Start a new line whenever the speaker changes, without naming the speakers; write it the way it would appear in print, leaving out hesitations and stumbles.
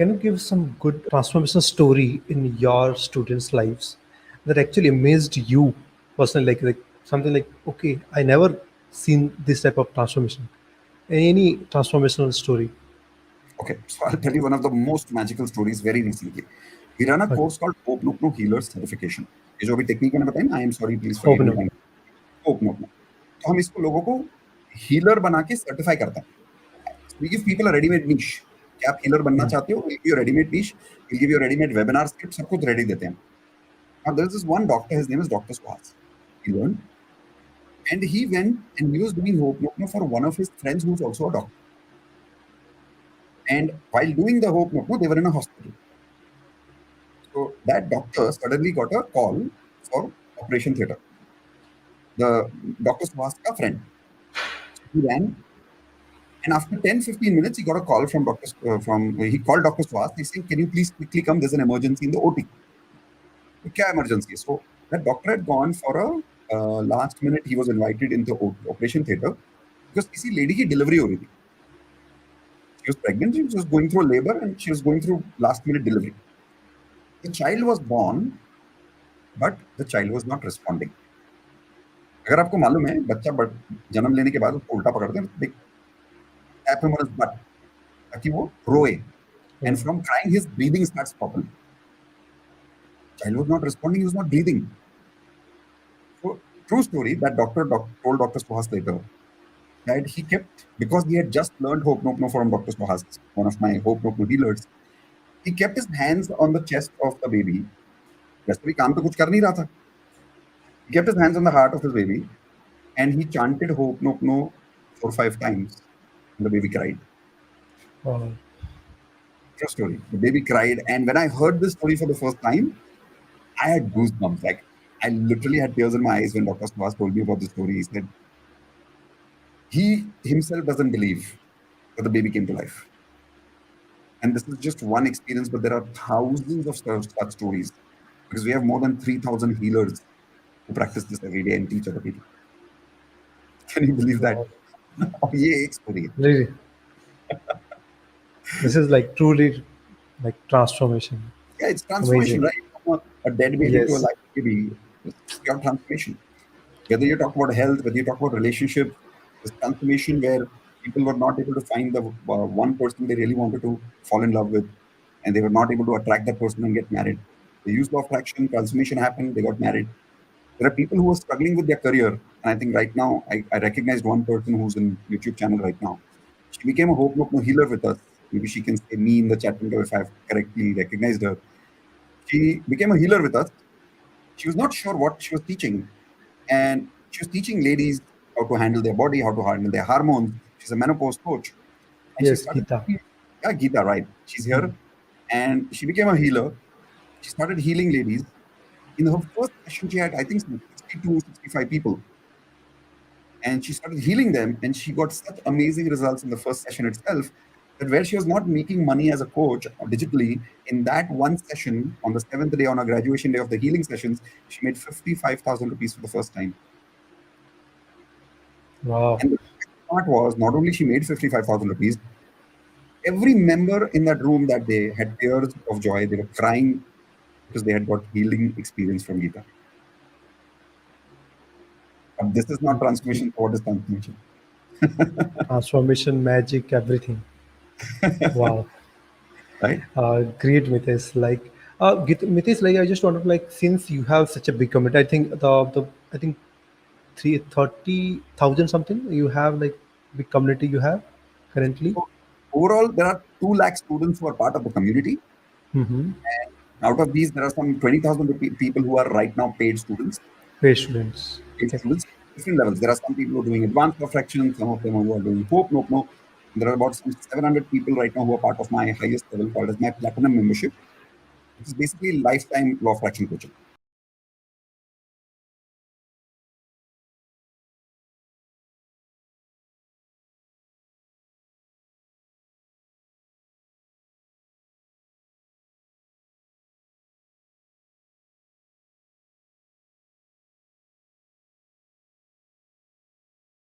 Can you give some good transformation story in your students' lives that actually amazed you personally? Like something like, okay, I never seen this type of transformation. Any transformational story?
Okay, so I'll tell you one of the most magical stories very recently. We run a
Okay.
course called Hooponopono Healer Certification. ये जो अभी technique मैंने बताई ना, I am sorry please forgive
Open
me,
up.
Hooponopono. तो हम इसको लोगों को हीलर बना के सर्टिफाई करते हैं. We give people a ready-made niche. कि आप हीलर बनना
Mm.
चाहते हो, we'll give you a ready-made niche, we'll give you a ready-made webinar script, सब कुछ रेडी देते हैं. Now there's this one doctor, his name is Dr. Swar. He learned, and he went and he was doing Hooponopono for one of his friends who's also a doctor. And while doing the Hooponopono, they were in a hospital. So that doctor suddenly got a call for operation theater. The Dr. Suhas ka friend. So he ran, and after 10-15 minutes, he got a call from he called Dr. Suhas. He said, "Can you please quickly come? There's an emergency in the OT." क्या emergency? So that doctor had gone for a last minute. He was invited into operation theater because किसी lady की delivery हो रही थी. She was pregnant. She was going through labor and she was going through last minute delivery. The child was born, but the child was not responding. अगर आपको मालूम है बच्चा जन्म लेने के बाद उसको उल्टा पकड़ते हैं, they tap him on his butt ताकि वो रोए, and
Mm.
from crying his breathing starts properly. Child was not responding, he was not breathing. So true story that told Dr. Suhas later that he kept, because he had just learned Hooponopono from Dr. Suhas, one of my Hooponopono healers, he kept his hands on the chest of the baby. वैसे भी काम तो कुछ कर नहीं रहा था. He kept his hands on the heart of his baby and he chanted Hooponopono 4-5 times and the baby cried.
Wow.
True story. The baby cried, and when I heard this story for the first time, I had goosebumps. Like I literally had tears in my eyes when Dr. Swas told me about the story. He said he himself doesn't believe that the baby came to life. And this is just one experience, but there are thousands of such stories because we have more than 3,000 healers who practice this every day and teach other people. Can you believe that?
Wow.
Oh, yeah, एक story है.
Really, this is like truly like transformation.
Yeah, it's transformation,
Amazing.
right? From a dead baby to a
Yes.
live baby. It's pure transformation. Whether you talk about health, whether you talk about relationships, this transformation where people were not able to find the one person they really wanted to fall in love with, and they were not able to attract that person and get married. They used law of attraction, transformation happened, they got married. There are people who are struggling with their career, and I think right now I recognized one person who's in YouTube channel right now. She became a Hope healer with us. Maybe she can say me in the chat window if I've correctly recognized her. She became a healer with us. She was not sure what she was teaching, and she was teaching ladies how to handle their body, how to handle their hormones. She's a menopause coach, and she
Yes,
started.
Gita.
Yeah, Geeta, right? She's here, and she became a healer. She started healing ladies. In her first session, she had I think 62, 65 people, and she started healing them. And she got such amazing results in the first session itself that where she was not making money as a coach digitally, in that one session on the seventh day on her graduation day of the healing sessions, she made 55,000 rupees for the first time.
Wow.
And the best part was not only she made 55,000 rupees, every member in that room that day had tears of joy. They were crying because they had got healing experience from Geeta. But this is not transformation. What is transformation?
Transformation, magic, everything. Wow.
Right?
Great, Mitesh. Mitesh, like I just wanted to like since you have such a big community, I think the I think 30,000 something you have like big community you have currently.
So overall, there are 2 lakh students who are part of the community.
Mm-hmm.
Out of these, there are some 20,000 people who are right now paid students.
Paid students.
Paid
Okay.
students, different levels. There are some people who are doing advanced fraction, some of them who are doing hope, no, no. There are about some 700 people right now who are part of my highest level called as my platinum membership, which is basically lifetime law of fraction coaching.